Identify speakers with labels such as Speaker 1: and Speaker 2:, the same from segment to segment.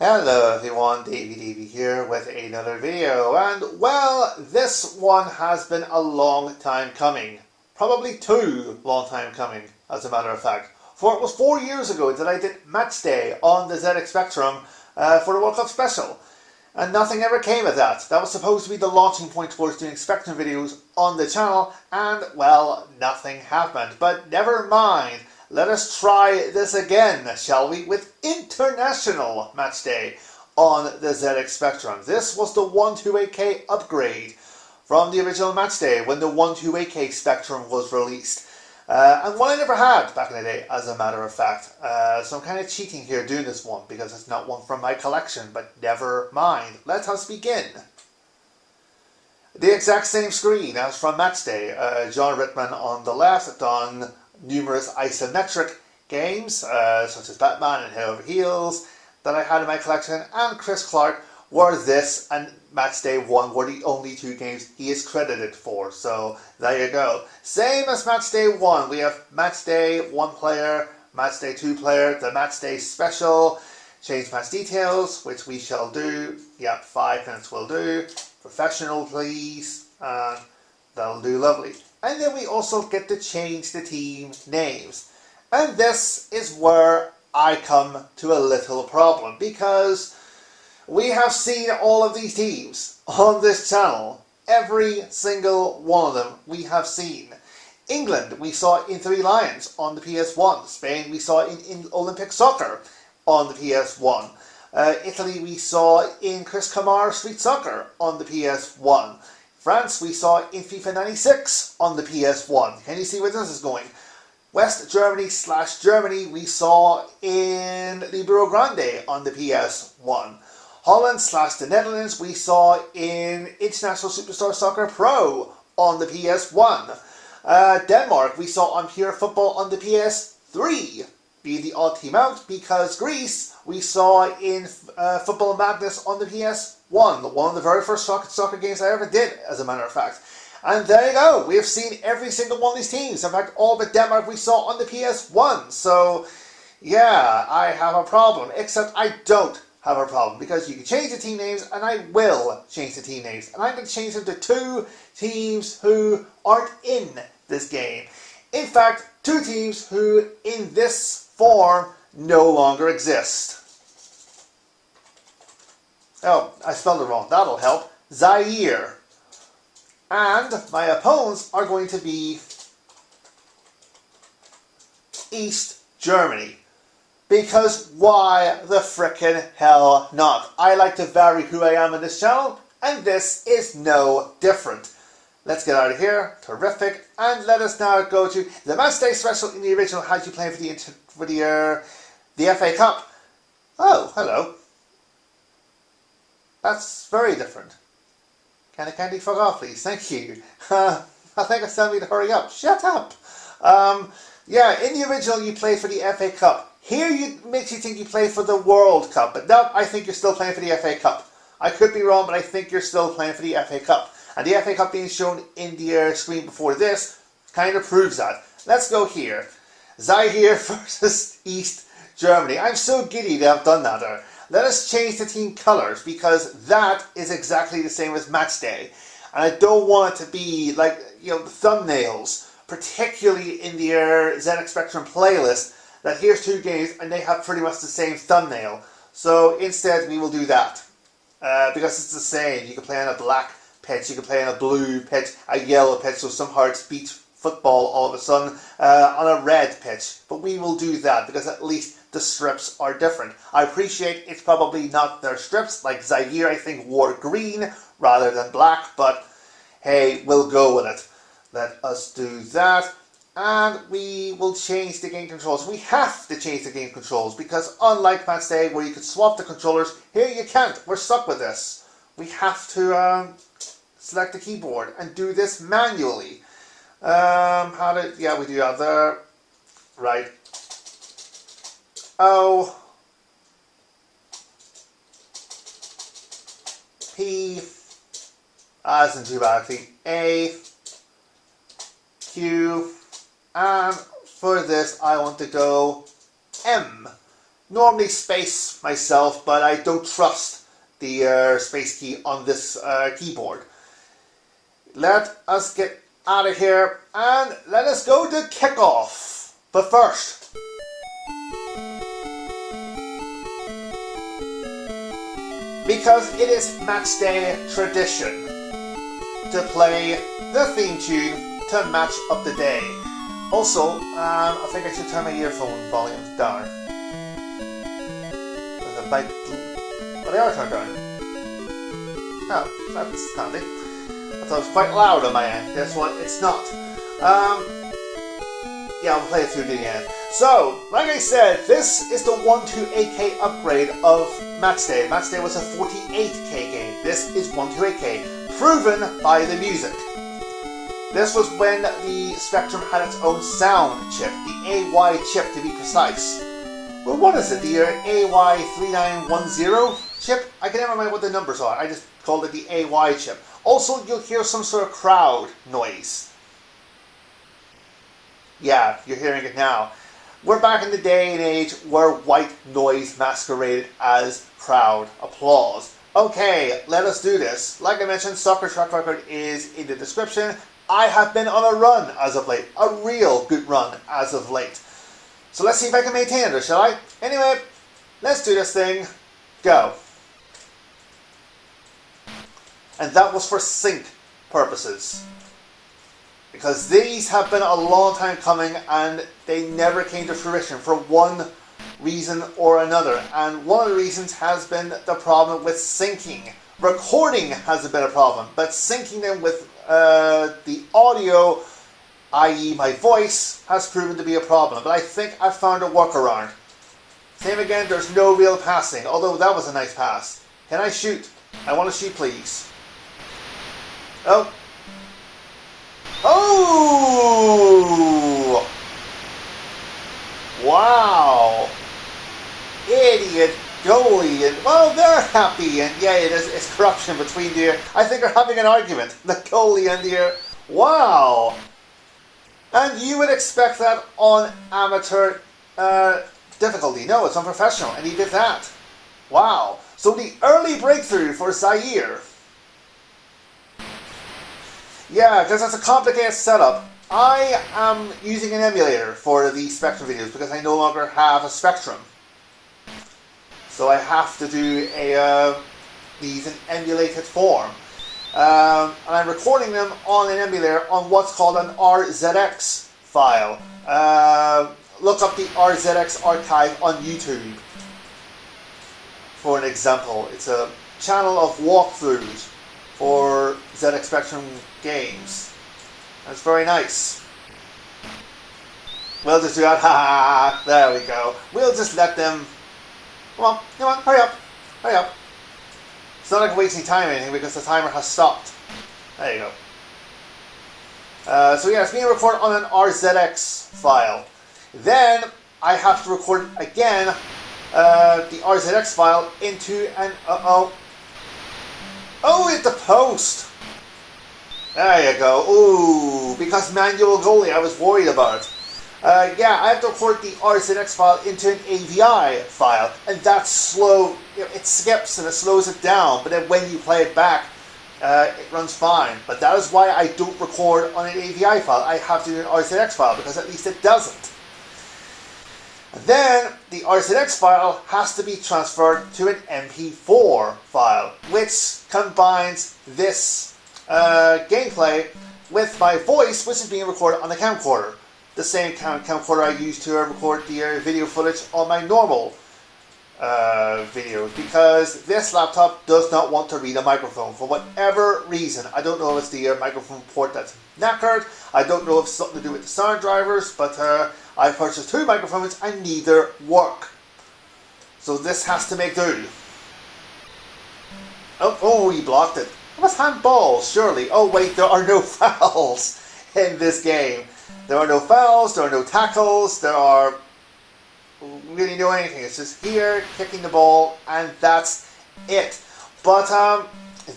Speaker 1: Hello everyone, Davey here with another video, and well, this one has been a long time coming. Probably too long time coming, as a matter of fact. For it was 4 years ago that I did Match Day on the ZX Spectrum for the World Cup Special. And nothing ever came of that. That was supposed to be the launching point towards doing Spectrum videos on the channel, and well, nothing happened. But never mind. Let us try this again, shall we, with International Match Day on the ZX Spectrum. This was the 128K upgrade from the original Match Day when the 128K Spectrum was released. And one I never had back in the day, as a matter of fact. So I'm kind of cheating here doing this one because it's not one from my collection, but never mind. Let us begin. The exact same screen as from Match Day. John Rittman on the left, done numerous isometric games, such as Batman and Head Over Heels, that I had in my collection, and Chris Clark, were this and Match Day 1 were the only two games he is credited for. So there you go. Same as Match Day 1, we have Match Day 1 player, Match Day 2 player, the Match Day special, change match details, which we shall do. Yep, 5 minutes will do. Professional, please, and that'll do lovely. And then we also get to change the team names. And this is where I come to a little problem, because we have seen all of these teams on this channel. Every single one of them we have seen. England, we saw in Three Lions on the PS1. Spain, we saw in Olympic Soccer on the PS1. Italy, we saw in Chris Kamar Street Soccer on the PS1. France, we saw in FIFA 96 on the PS1. Can you see where this is going? West Germany / Germany, we saw in Libero Grande on the PS1. Holland / the Netherlands, we saw in International Superstar Soccer Pro on the PS1. Denmark, we saw on Pure Football on the PS3, being the odd team out, because Greece, we saw in Football Madness on the PS1, one of the very first soccer games I ever did, as a matter of fact. And there you go, we have seen every single one of these teams. In fact, all but Denmark we saw on the PS1. So, yeah, I have a problem. Except I don't have a problem, because you can change the team names, and I will change the team names. And I'm going to change them to two teams who aren't in this game. In fact, two teams who, in this form, no longer exist. Oh, I spelled it wrong. That'll help. Zaire. And my opponents are going to be East Germany. Because why the frickin' hell not? I like to vary who I am in this channel, and this is no different. Let's get out of here. Terrific. And let us now go to the Match Day special. In the original had you playing for the FA Cup. Oh, hello. That's very different. Can I candy fuck off, please? Thank you. I think it's telling me to hurry up. Shut up. Yeah, in the original you played for the FA Cup. Here it makes you think you play for the World Cup. But no, I think you're still playing for the FA Cup. I could be wrong, but I think you're still playing for the FA Cup. And the FA Cup being shown in the screen before this kind of proves that. Let's go here. Zaire versus East Germany. I'm so giddy that I've done that there. Let us change the team colours, because that is exactly the same as Match Day. And I don't want it to be like, you know, the thumbnails, particularly in the ZX Spectrum playlist, that here's two games and they have pretty much the same thumbnail. So instead we will do that. Because it's the same. You can play on a black pitch, you can play on a blue pitch, a yellow pitch, so some hearts beat football all of a sudden on a red pitch. But we will do that, because at least the strips are different. I appreciate it's probably not their strips, like Zaire I think wore green rather than black, but hey, we'll go with it. Let us do that, and we will change the game controls. We have to change the game controls, because unlike Match Day where you could swap the controllers, here you can't. We're stuck with this. We have to select the keyboard and do this manually. Yeah, we do that there. Right. O, P, as in too badly, A, Q, and for this I want to go M. normally space myself, but I don't trust the space key on this keyboard. Let us get out of here and let us go to kickoff. But first, because it is match day tradition to play the theme tune to match up the day. Also, I think I should turn my earphone volumes down. But they are turned down. Oh, that's handy. I thought it was quite loud on my end. Guess what? It's not. Yeah, I'll play it through to the end. So, like I said, this is the 128K upgrade of Matchday. Matchday was a 48K game. This is 128K, proven by the music. This was when the Spectrum had its own sound chip, the AY chip to be precise. Well, what is it? The AY3910 chip? I can never remember what the numbers are. I just called it the AY chip. Also, you'll hear some sort of crowd noise. Yeah, you're hearing it now. We're back in the day and age where white noise masqueraded as crowd applause. Okay, let us do this. Like I mentioned, Soccer Track Record is in the description. I have been on a run as of late. A real good run as of late. So let's see if I can maintain it, shall I? Anyway, let's do this thing. Go. And that was for sync purposes. Because these have been a long time coming and they never came to fruition for one reason or another. And one of the reasons has been the problem with syncing. Recording hasn't been a problem, but syncing them with the audio, i.e. my voice, has proven to be a problem. But I think I've found a workaround. Same again, there's no real passing, although that was a nice pass. Can I shoot? I want to shoot, please. Oh. Oh! Wow! Idiot goalie, and well, they're happy, and yeah, it's corruption between the. I think they're having an argument. The goalie and the. Wow! And you would expect that on amateur difficulty. No, it's on professional, and he did that. Wow! So the early breakthrough for Zaire. Yeah, because it's a complicated setup. I am using an emulator for the Spectrum videos because I no longer have a Spectrum. So I have to do these in emulated form. And I'm recording them on an emulator on what's called an RZX file. Look up the RZX archive on YouTube for an example. It's a channel of walkthroughs for ZX Spectrum games. That's very nice. We'll just do that. Ha! There we go. We'll just let them. Come on, hurry up. Hurry up. It's not like wasting time or anything because the timer has stopped. There you go. So yeah, it's being recorded on an RZX file. Then I have to record again the RZX file into an Oh, hit the post! There you go. Ooh, because manual goalie, I was worried about. Yeah, I have to record the RZX file into an AVI file, and that's slow. You know, it skips and it slows it down, but then when you play it back, it runs fine. But that is why I don't record on an AVI file. I have to do an RZX file, because at least it doesn't. And then the RZX file has to be transferred to an MP4 file, which combines this gameplay with my voice, which is being recorded on the camcorder. The same camcorder I use to record the video footage on my normal videos, because this laptop does not want to read a microphone for whatever reason. I don't know if it's the microphone port that's knackered. I don't know if it's something to do with the sound drivers, but I purchased two microphones and neither work. So this has to make do. Oh, he blocked it. It was handballs, surely. Oh wait, there are no fouls in this game. There are no fouls, there are no tackles, there are really no anything. It's just here, kicking the ball, and that's it. But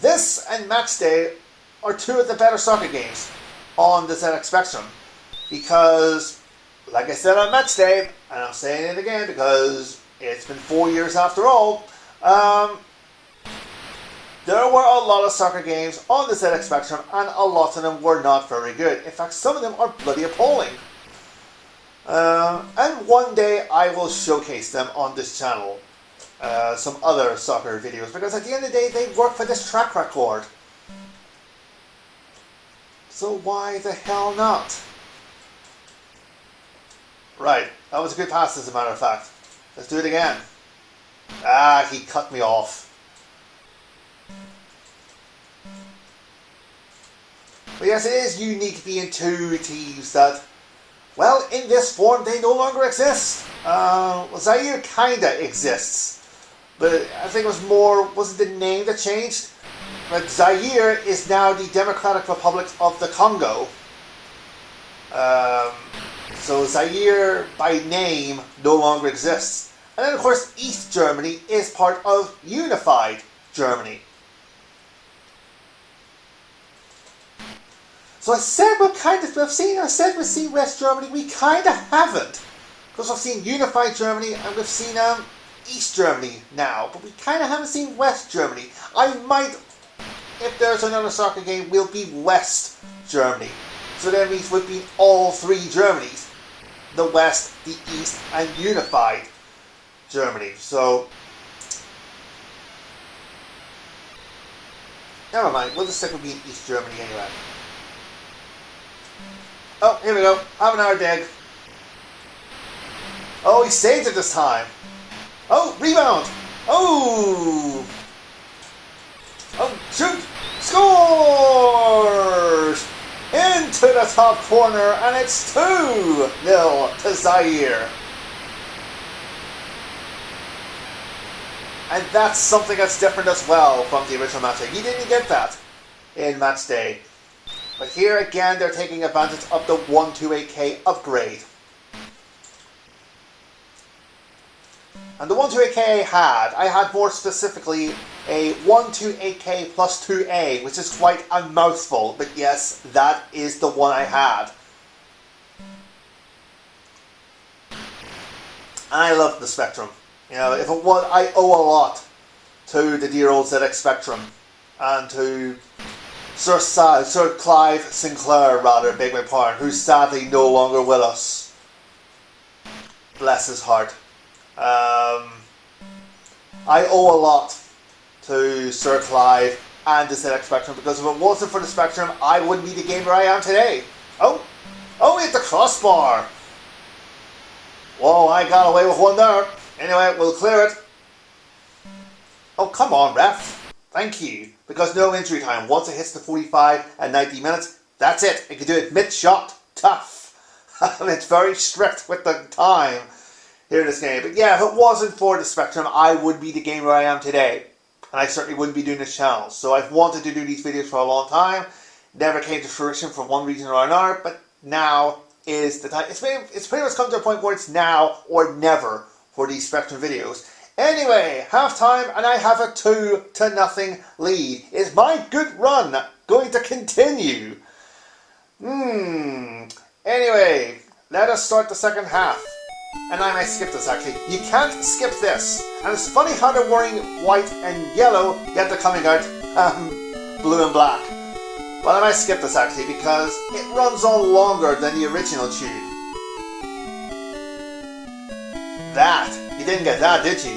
Speaker 1: this and Matchday are two of the better soccer games on the ZX Spectrum. Because, like I said on Matchday, and I'm saying it again because it's been 4 years after all. There were a lot of soccer games on the ZX Spectrum, and a lot of them were not very good. In fact, some of them are bloody appalling. And one day I will showcase them on this channel. Some other soccer videos, because at the end of the day they work for this track record. So why the hell not? Right, that was a good pass as a matter of fact. Let's do it again. Ah, he cut me off. But yes, it is unique being two teams that, well, in this form they no longer exist. Zaire kinda exists. But I think it was more, was it the name that changed? But Zaire is now the Democratic Republic of the Congo. So Zaire, by name, no longer exists. And then, of course, East Germany is part of unified Germany. So I said we've seen West Germany. We kind of haven't. Because we've seen unified Germany and we've seen East Germany now. But we kind of haven't seen West Germany. I might, if there's another soccer game, will be West Germany. So that means we've been all three Germanys. The West, the East, and unified Germany. So, never mind. We'll just stick with being East Germany anyway. Oh, here we go. Have another dig. Oh, he saved it this time. Oh, rebound. Oh. Oh, shoot. Scores! Into the top corner, and it's 2-0 to Zaire. And that's something that's different as well from the original match day. You didn't get that in match day. But here again, they're taking advantage of the 128K upgrade. And the 128K I had more specifically a 128K plus 2A, which is quite a mouthful, but yes, that is the one I had. And I love the Spectrum. You know, if it was, I owe a lot to the dear old ZX Spectrum and to Sir Clive Sinclair, rather, beg my pardon, who's sadly no longer with us. Bless his heart. I owe a lot to Sir Clive and the ZX Spectrum, because if it wasn't for the Spectrum, I wouldn't be the gamer I am today. Oh, he hit the crossbar. Whoa, I got away with one there. Anyway, we'll clear it. Oh, come on, ref. Thank you. Because no injury time. Once it hits the 45 and 90 minutes, that's it. It can do it mid-shot. Tough. It's very strict with the time here in this game. But yeah, if it wasn't for the Spectrum, I would be the gamer I am today. And I certainly wouldn't be doing this channel. So I've wanted to do these videos for a long time. Never came to fruition for one reason or another. But now is the time. It's pretty much come to a point where it's now or never for these Spectrum videos. Anyway, half-time, and I have a 2-0 lead. Is my good run going to continue? Anyway, let us start the second half. And I might skip this, actually. You can't skip this. And it's funny how they're wearing white and yellow, yet they're coming out blue and black. But I might skip this, actually, because it runs on longer than the original tune. That. You didn't get that, did you?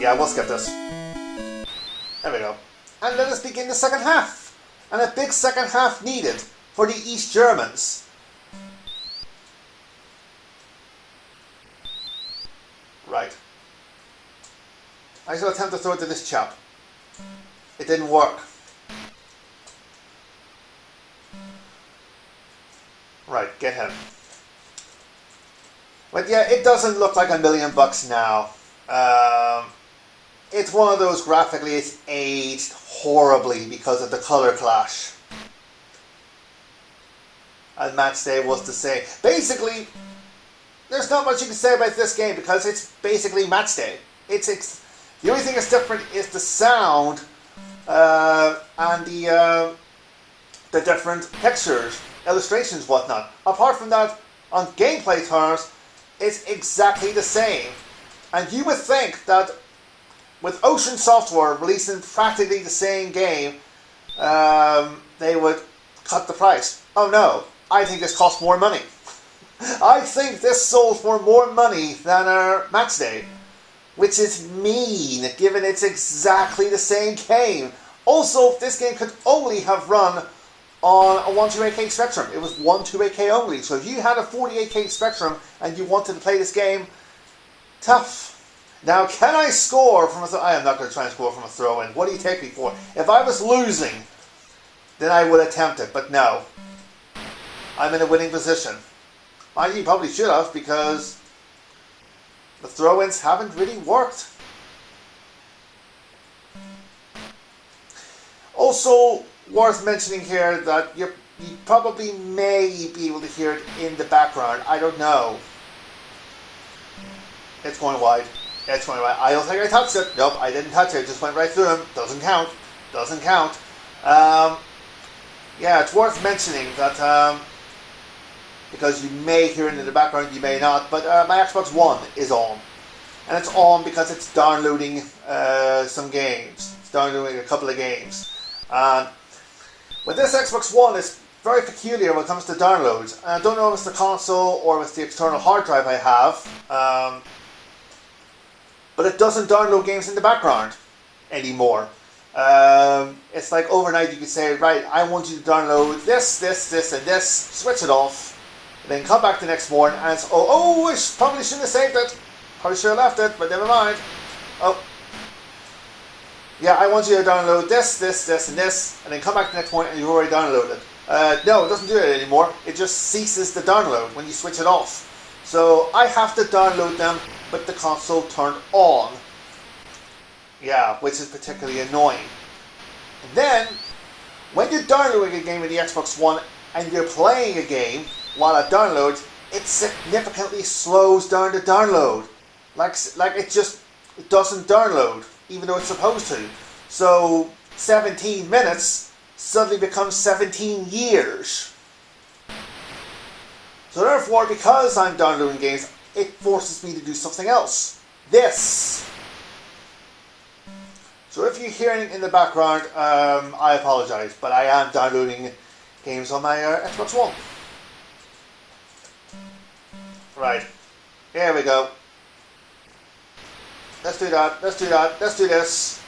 Speaker 1: Yeah, we'll skip this. There we go. And let us begin the second half. And a big second half needed for the East Germans. Right. I shall attempt to throw it to this chap. It didn't work. Right, get him. But yeah, it doesn't look like $1 million now. It's one of those graphically, it's aged horribly because of the color clash. And match day was the same. Basically, there's not much you can say about this game because it's basically match day. The only thing that's different is the sound and the different textures, illustrations, whatnot. Apart from that, on gameplay terms, it's exactly the same. And you would think that with Ocean Software releasing practically the same game, they would cut the price. Oh no, I think this costs more money. I think this sold for more money than our Max Day, which is mean, given it's exactly the same game. Also, this game could only have run on a 128K Spectrum. It was 128K only. So if you had a 48K Spectrum and you wanted to play this game, tough. Now, can I score from a throw? I am not going to try and score from a throw-in. What do you take me for? If I was losing, then I would attempt it. But no. I'm in a winning position. You probably should have, because the throw-ins haven't really worked. Also, worth mentioning here that you probably may be able to hear it in the background. I don't know. It's going wide. It's going wide. I don't think I touched it. Nope, I didn't touch it. It just went right through him. Doesn't count. Doesn't count. Yeah, it's worth mentioning that because you may hear it in the background, you may not, but my Xbox One is on. And it's on because it's downloading some games. It's downloading a couple of games. With this Xbox One, it's very peculiar when it comes to downloads. I don't know if it's the console or if it's the external hard drive I have, but it doesn't download games in the background anymore. It's like overnight you could say, right, I want you to download this, and this, switch it off, and then come back the next morning and it's, oh, I probably shouldn't have saved it. Probably should have left it, but never mind. Oh. Yeah, I want you to download this, and this, and then come back the next morning and you've already downloaded it. No, it doesn't do it anymore. It just ceases the download when you switch it off. So I have to download them with the console turned on. Yeah, which is particularly annoying. And then, when you're downloading a game in the Xbox One and you're playing a game while it downloads, it significantly slows down the download. Like it just doesn't download, even though it's supposed to. So 17 minutes suddenly becomes 17 years. So therefore, because I'm downloading games, it forces me to do something else. This. So if you're hearing in the background, I apologize, but I am downloading games on my Xbox One. Right. Here we go. Let's do that, let's do that, let's do this.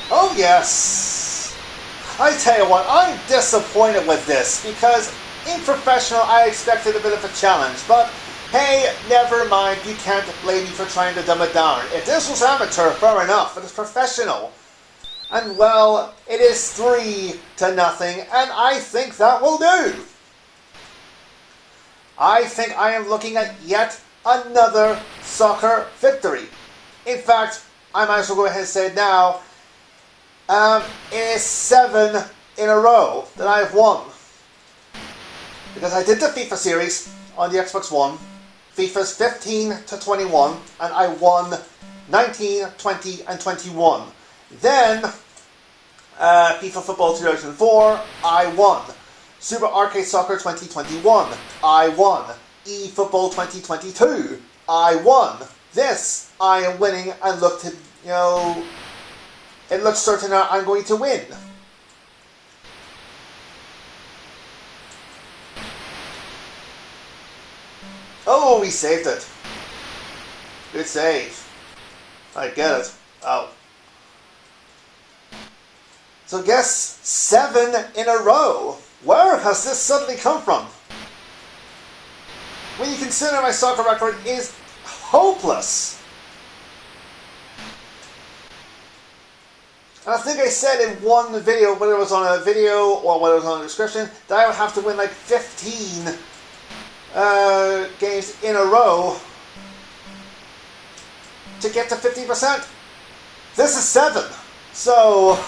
Speaker 1: Oh yes! I tell you what, I'm disappointed with this, because in professional I expected a bit of a challenge, but hey, never mind, you can't blame me for trying to dumb it down. If this was amateur, fair enough, but it's professional. And well, it is 3-0, and I think that will do. I think I am looking at yet another soccer victory. In fact, I might as well go ahead and say it now. It is 7 in a row that I have won. Because I did the FIFA series on the Xbox One, FIFA's 15 to 21, and I won 19, 20, and 21. Then, FIFA Football 2004, I won. Super Arcade Soccer 2021, I won. eFootball 2022, I won. This, I am winning, and look to, it looks certain that I'm going to win. Oh, we saved it. Good save. I get it. Oh. So guess 7 in a row. Where has this suddenly come from? When you consider my soccer record is hopeless. And I think I said in one video, whether it was on a video or whether it was on a description, that I would have to win like 15 games in a row to get to 50%. This is 7. So,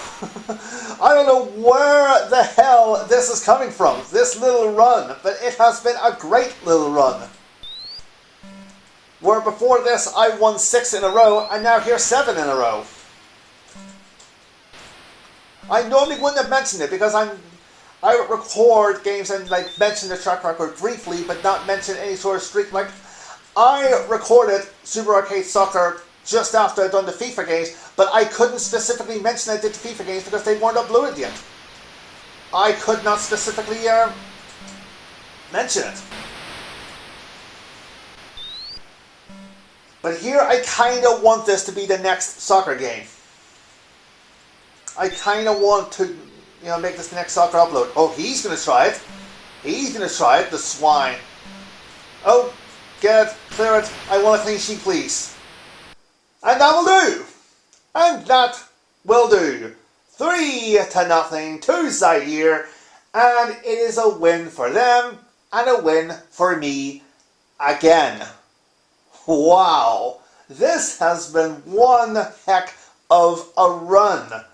Speaker 1: I don't know where the hell this is coming from, this little run, but it has been a great little run. Where before this I won 6 in a row, and now here's 7 in a row. I normally wouldn't have mentioned it because I would record games and like mention the track record briefly, but not mention any sort of streak. Like, I recorded Super Arcade Soccer just after I'd done the FIFA games, but I couldn't specifically mention I did the FIFA games because they weren't uploaded yet. I could not specifically mention it. But here I kind of want this to be the next soccer game. I kind of want to, make this the next soccer upload. Oh, he's going to try it. He's going to try it, the swine. Oh, get it, clear it. I want a clean sheet, please. And that will do. And that will do. 3-0 to Zaire. And it is a win for them and a win for me again. Wow. This has been one heck of a run.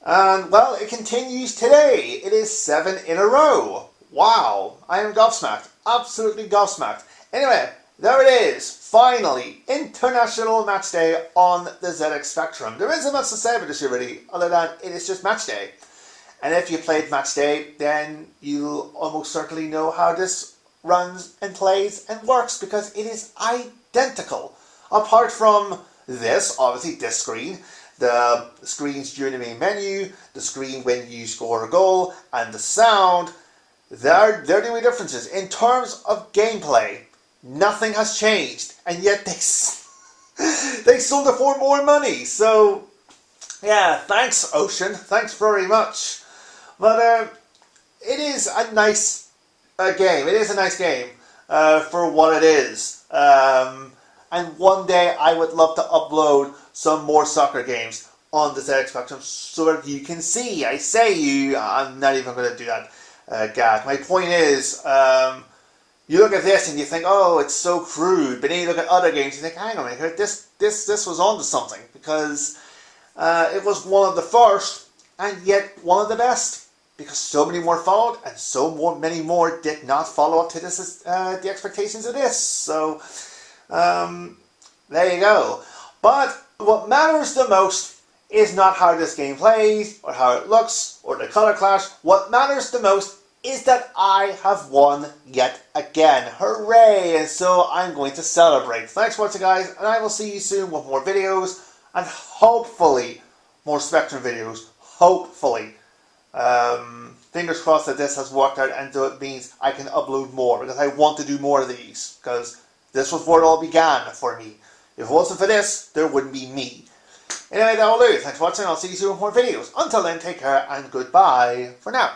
Speaker 1: And, well, it continues today. It is 7 in a row. Wow. I am gobsmacked. Absolutely gobsmacked. Anyway, there it is. Finally, International Match Day on the ZX Spectrum. There isn't much to say about this really, other than it is just Match Day. And if you played Match Day, then you'll almost certainly know how this runs and plays and works, because it is identical. Apart from this, obviously this screen, the screens during the main menu, the screen when you score a goal, and the sound, they're the only differences. In terms of gameplay, nothing has changed, and yet they sold it for more money. So, yeah, thanks Ocean, thanks very much. But it is a nice game. It is a nice game for what it is. And one day I would love to upload some more soccer games on the ZX Spectrum so that you can see. I'm not even going to do that gag. My point is, you look at this and you think, oh, it's so crude. But then you look at other games and you think, hang on a minute, this was onto something, because it was one of the first and yet one of the best. Because so many more followed, and many more did not follow up to this the expectations of this. So there you go. But what matters the most is not how this game plays, or how it looks, or the color clash. What matters the most is that I have won yet again. Hooray! And so I'm going to celebrate. Thanks for watching, guys, and I will see you soon with more videos, and hopefully more Spectrum videos. Hopefully. Fingers crossed that this has worked out, and so it means I can upload more, because I want to do more of these, because this was where it all began for me. If it wasn't for this, there wouldn't be me. Anyway, that will do. Thanks for watching. I'll see you soon with more videos. Until then, take care and goodbye for now.